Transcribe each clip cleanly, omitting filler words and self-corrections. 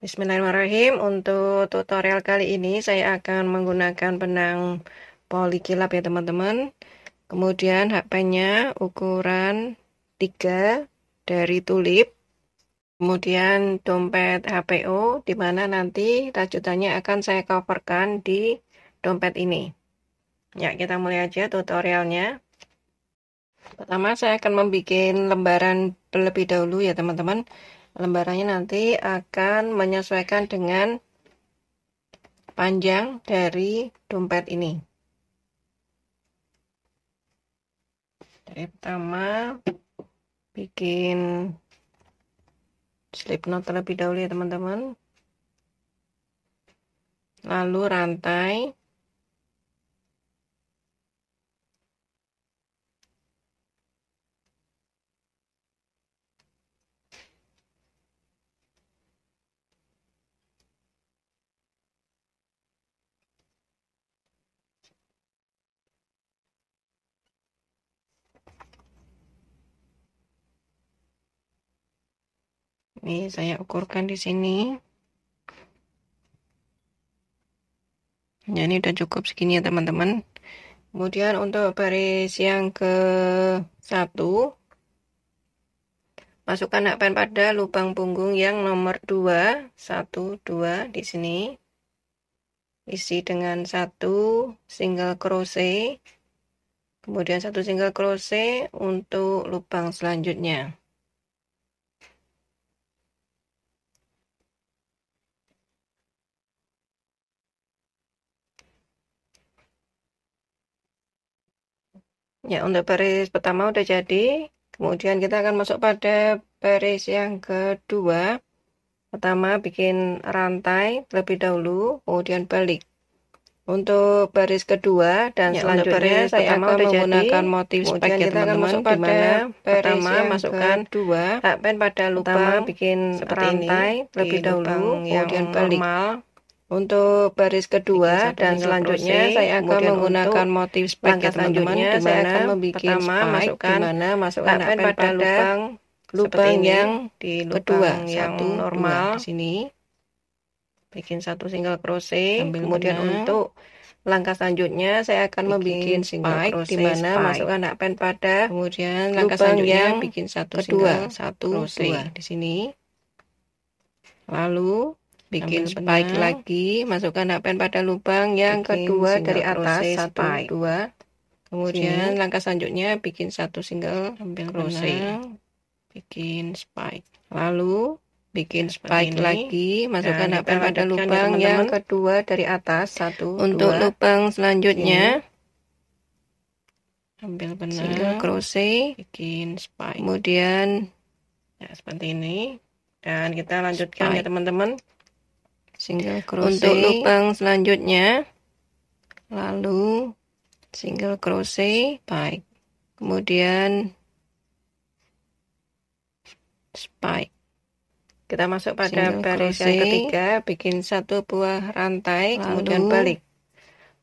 Bismillahirrahmanirrahim. Untuk tutorial kali ini saya akan menggunakan benang poli kilap ya teman-teman. Kemudian HP-nya ukuran 3 dari tulip. Kemudian dompet HPO, dimana nanti lanjutannya akan saya coverkan di dompet ini. Ya, kita mulai aja tutorialnya. Pertama saya akan membuat lembaran terlebih dahulu ya teman-teman. Lembarannya nanti akan menyesuaikan dengan panjang dari dompet ini. Jadi pertama bikin slip knot terlebih dahulu ya teman-teman. Lalu rantai. Ini saya ukurkan di sini. Ya, ini udah cukup segini ya teman-teman. Kemudian untuk baris yang ke-1, masukkan hakpen pada lubang punggung yang nomor 2, 1, 2 di sini. Isi dengan 1 single crochet. Kemudian 1 single crochet untuk lubang selanjutnya. Ya, untuk baris pertama udah jadi. Kemudian kita akan masuk pada baris yang kedua. Pertama bikin rantai terlebih dahulu, kemudian balik. Untuk baris kedua dan Ya, selanjutnya saya akan menggunakan motif spike ya teman-teman. Dimana pertama masukkan kedua hakpen pada lubang, bikin rantai terlebih dahulu, kemudian balik. Untuk baris kedua dan selanjutnya saya akan menggunakan motif spike ya teman-teman. Saya akan membuat masukkan hakpen pada lubang yang di kedua, yang normal di sini. Bikin 1 single crochet. Kemudian untuk langkah selanjutnya saya akan membuat spike, di mana masukkan hakpen pada kemudian langkah selanjutnya bikin 1 kedua, 1 crochet di sini. Lalu bikin spike lagi, masukkan hakpen pada lubang yang kedua dari atas, 1, 2. Kemudian langkah selanjutnya bikin 1 single crochet, bikin spike. Lalu bikin spike lagi, masukkan hakpen pada lubang yang kedua dari atas, 1, untuk 2. Lubang selanjutnya ambil benang, single crochet, bikin spike. Kemudian ya seperti ini. Dan kita lanjutkan ya teman-teman. Single crochet untuk lubang selanjutnya. Lalu single crochet, spike. Kemudian spike. Kita masuk pada baris yang ketiga, bikin 1 buah rantai, kemudian balik.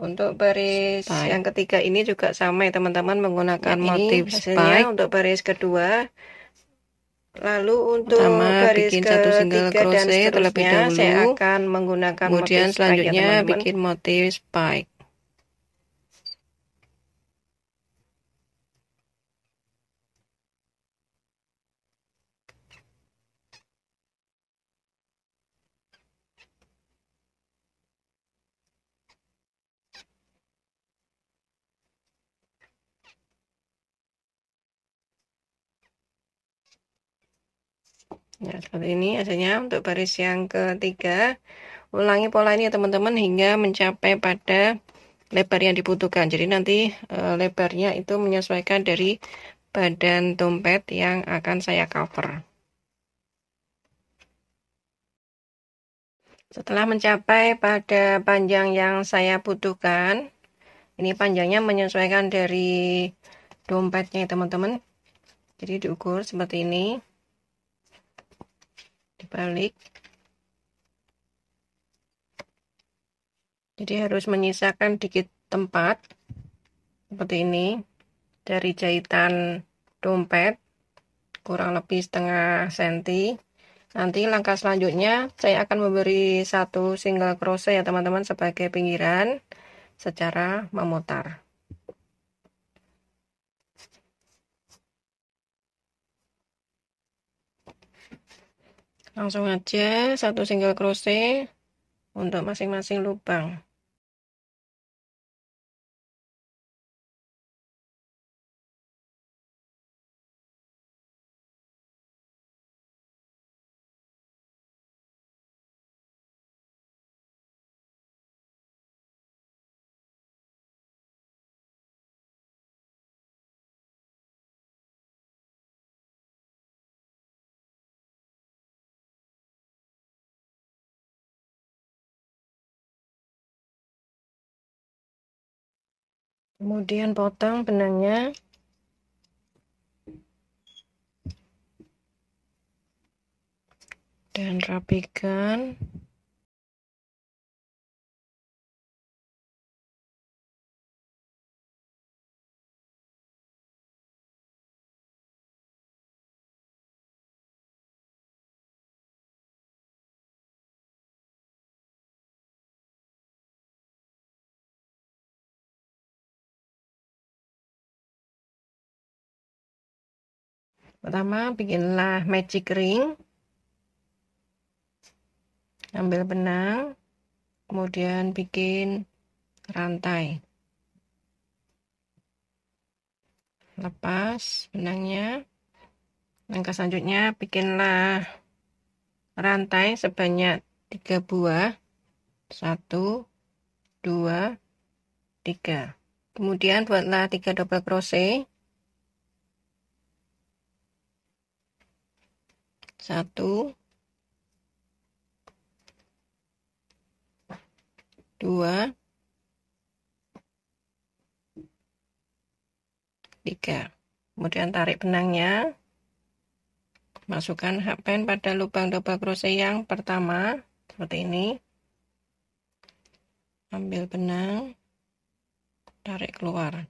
Untuk baris yang ketiga ini juga sama ya teman-teman, menggunakan motif spike. Untuk baris kedua. Lalu untuk baris bikin 1 single crochet terlebih dahulu, saya akan menggunakan kemudian motif selanjutnya ya, bikin motif spike. Ya, seperti ini hasilnya untuk baris yang ketiga. Ulangi pola ini ya teman-teman hingga mencapai pada lebar yang dibutuhkan. Jadi nanti lebarnya itu menyesuaikan dari badan dompet yang akan saya cover. Setelah mencapai pada panjang yang saya butuhkan, ini panjangnya menyesuaikan dari dompetnya ya teman-teman. Jadi diukur seperti ini. Dibalik. Jadi harus menyisakan dikit tempat seperti ini dari jahitan dompet, kurang lebih setengah senti. Nanti langkah selanjutnya saya akan memberi 1 single crochet ya teman-teman sebagai pinggiran secara memutar. Langsung aja 1 single crochet untuk masing-masing lubang. Kemudian potong benangnya. Dan rapikan. Pertama, bikinlah magic ring. Ambil benang, kemudian bikin rantai. Lepas benangnya. Langkah selanjutnya, bikinlah rantai sebanyak 3 buah. 1, 2, 3. Kemudian buatlah 3 double crochet. 1, 2, 3. Kemudian tarik benangnya. Masukkan hakpen pada lubang double crochet yang pertama seperti ini. Ambil benang, tarik keluar.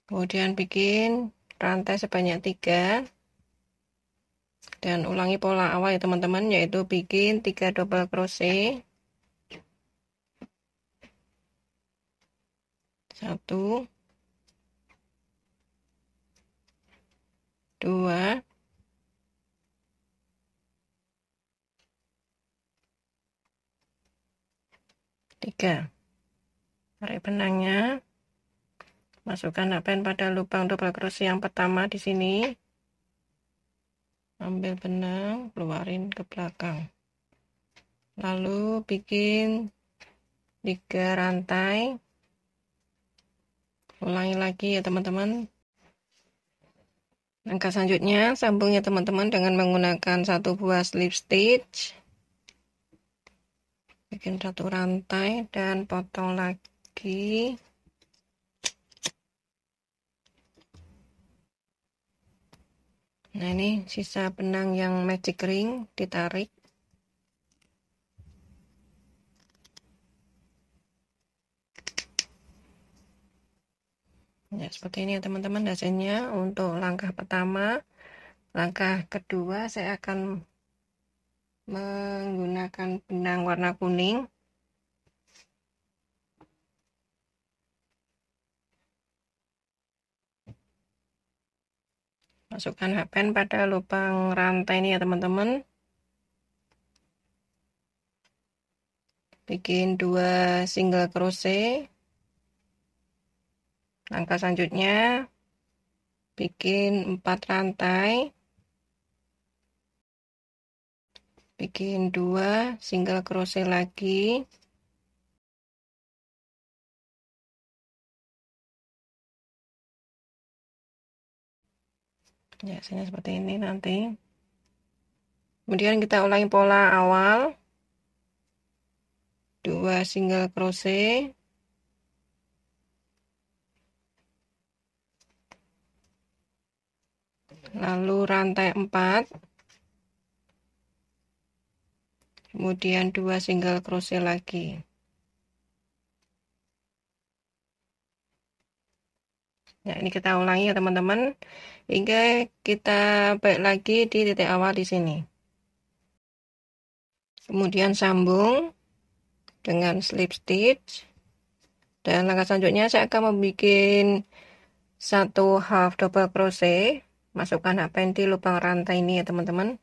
Kemudian bikin rantai sebanyak 3 dan ulangi pola awal ya teman-teman, yaitu bikin 3 double crochet. 1, 2, 3. Tarik benangnya. Masukkan hakpen pada lubang double crochet yang pertama di sini. Ambil benang, keluarin ke belakang. Lalu bikin 3 rantai. Ulangi lagi ya teman-teman. Langkah selanjutnya, sambung ya teman-teman dengan menggunakan 1 buah slip stitch. Bikin 1 rantai dan potong lagi. Nah, ini sisa benang yang magic ring, ditarik. Ya, seperti ini ya teman-teman hasilnya untuk langkah pertama. Langkah kedua saya akan menggunakan benang warna kuning. Masukkan hakpen pada lubang rantai ini ya teman-teman. Bikin 2 single crochet. Langkah selanjutnya bikin 4 rantai. Bikin 2 single crochet lagi. Ya, hasilnya seperti ini nanti. Kemudian kita ulangi pola awal. 2 single crochet. Lalu rantai 4. Kemudian 2 single crochet lagi. Ya, ini kita ulangi ya teman-teman, hingga kita balik lagi di titik awal di sini. Kemudian sambung dengan slip stitch. Dan langkah selanjutnya saya akan membuat satu half double crochet, masukkan hakpen di lubang rantai ini ya teman-teman.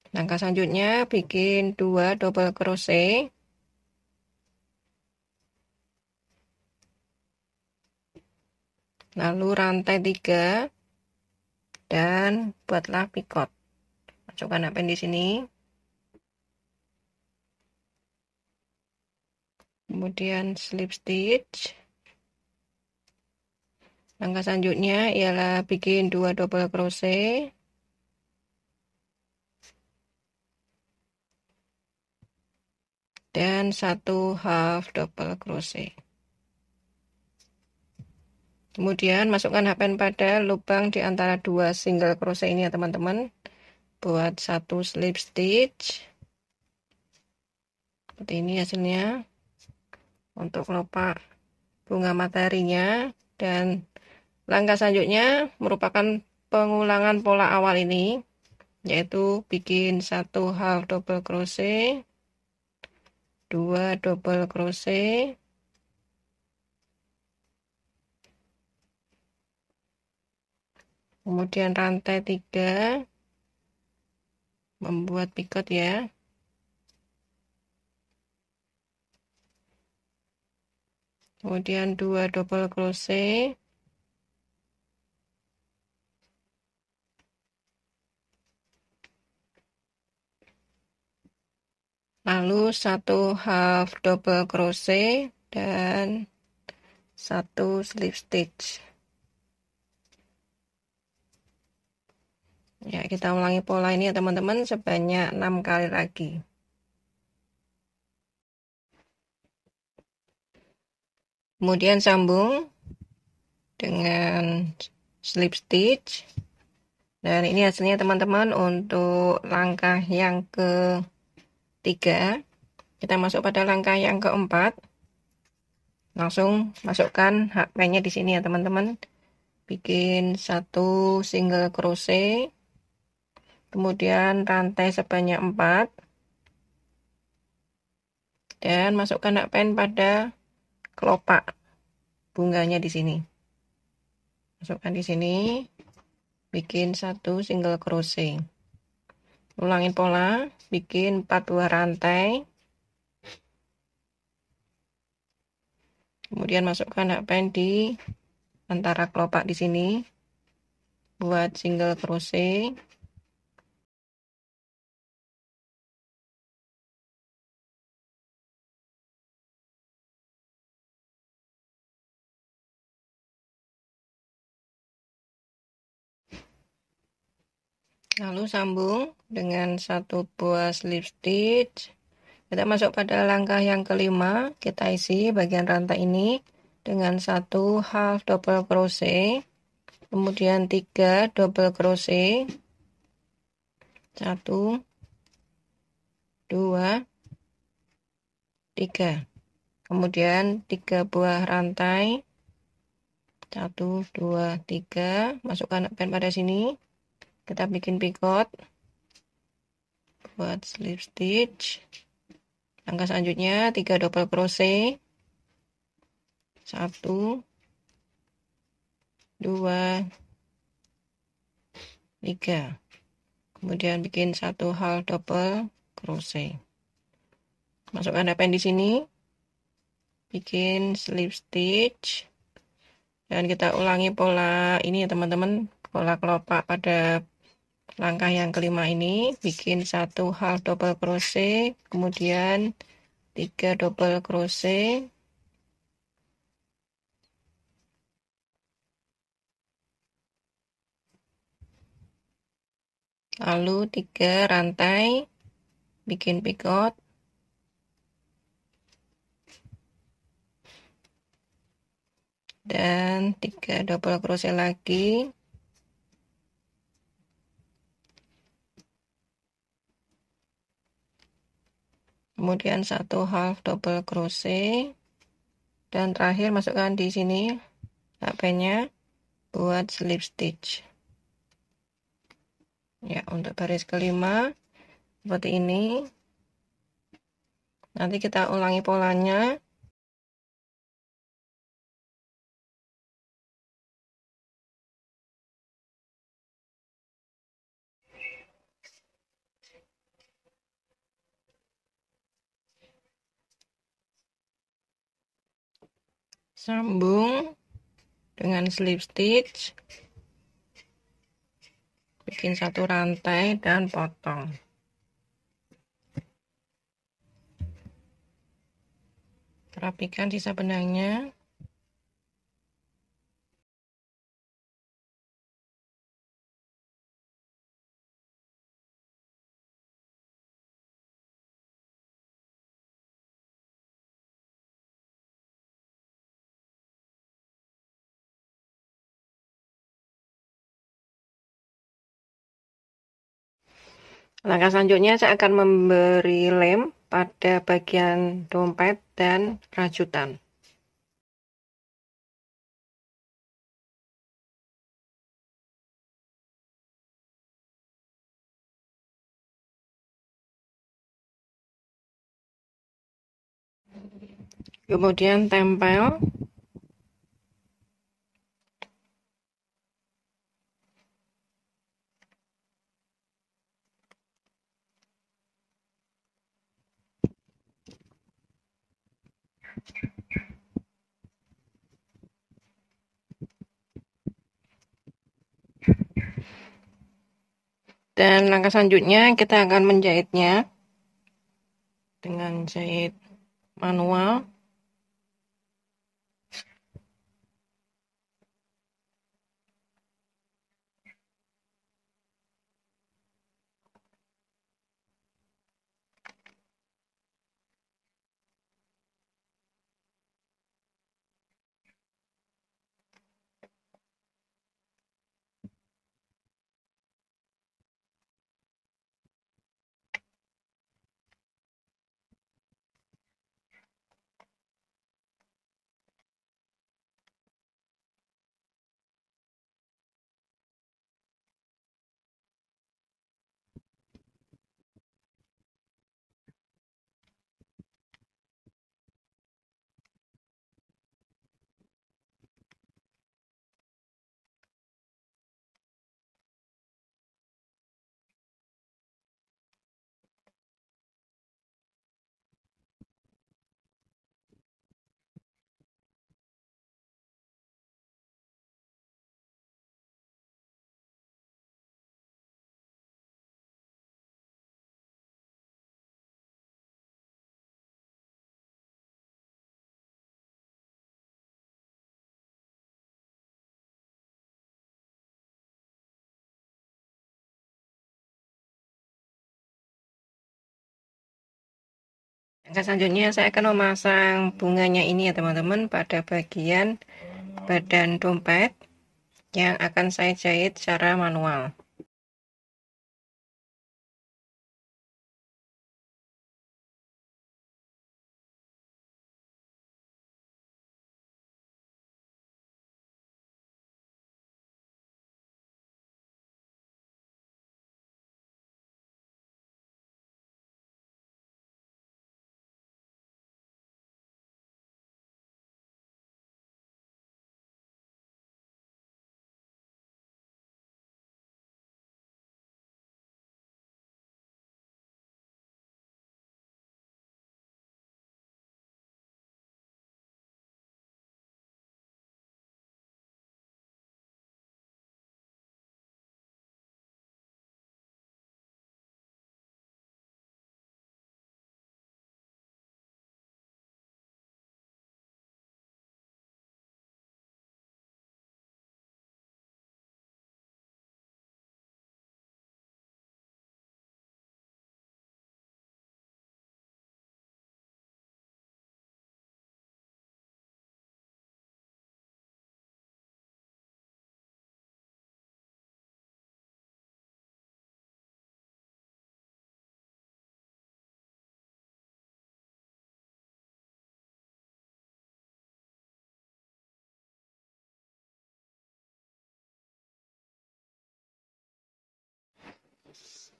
Langkah selanjutnya bikin 2 double crochet, lalu rantai 3 dan buatlah picot. Masukkan hakpen di sini. Kemudian slip stitch. Langkah selanjutnya ialah bikin 2 double crochet, dan 1 half double crochet. Kemudian masukkan hakpen pada lubang di antara 2 single crochet ini ya teman-teman. Buat 1 slip stitch. Seperti ini hasilnya untuk kelopak bunga mataharinya. Dan langkah selanjutnya merupakan pengulangan pola awal ini, yaitu bikin 1 half double crochet, 2 double crochet, kemudian rantai 3, membuat picot ya. Kemudian 2 double crochet, lalu 1 half double crochet dan 1 slip stitch. Ya, kita ulangi pola ini ya teman-teman sebanyak 6 kali lagi. Kemudian sambung dengan slip stitch. Dan ini hasilnya teman-teman untuk langkah yang ketiga. Kita masuk pada langkah yang keempat. Langsung masukkan hakpennya di sini ya teman-teman. Bikin 1 single crochet. Kemudian rantai sebanyak 4. Dan masukkan hakpen pada kelopak bunganya di sini. Masukkan di sini. Bikin 1 single crochet. Ulangin pola, bikin 4 buah rantai. Kemudian masukkan hakpen di antara kelopak di sini. Buat single crochet. Lalu sambung dengan 1 buah slip stitch. Kita masuk pada langkah yang kelima. Kita isi bagian rantai ini dengan 1 half double crochet, kemudian 3 double crochet, 1, 2, 3. Kemudian 3 buah rantai, 1, 2, 3. Masukkan hakpen pada sini. Kita bikin picot, buat slip stitch. Langkah selanjutnya 3 double crochet, 1, 2, 3. Kemudian bikin 1 half double crochet. Masukkan hakpen di sini. Bikin slip stitch. Dan kita ulangi pola ini ya teman-teman. Pola kelopak pada langkah yang kelima ini. Bikin 1 half double crochet. Kemudian 3 double crochet. Lalu 3 rantai. Bikin picot. Dan 3 double crochet lagi. Kemudian 1 half double crochet. Dan terakhir masukkan di sini HP-nya buat slip stitch. Ya, untuk baris kelima seperti ini. Nanti kita ulangi polanya. Sambung dengan slip stitch, bikin satu rantai dan potong. Rapikan sisa benangnya. Langkah selanjutnya saya akan memberi lem pada bagian dompet dan rajutan. Kemudian tempel. Dan langkah selanjutnya kita akan menjahitnya dengan jahit manual. Langkah selanjutnya saya akan memasang bunganya ini ya teman-teman pada bagian badan dompet yang akan saya jahit secara manual.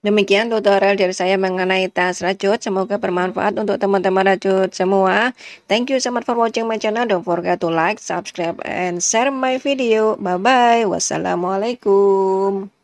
Demikian tutorial dari saya mengenai tas rajut. Semoga bermanfaat untuk teman-teman rajut semua. Thank you so much for watching my channel. Don't forget to like, subscribe, and share my video. Bye bye. Wassalamualaikum.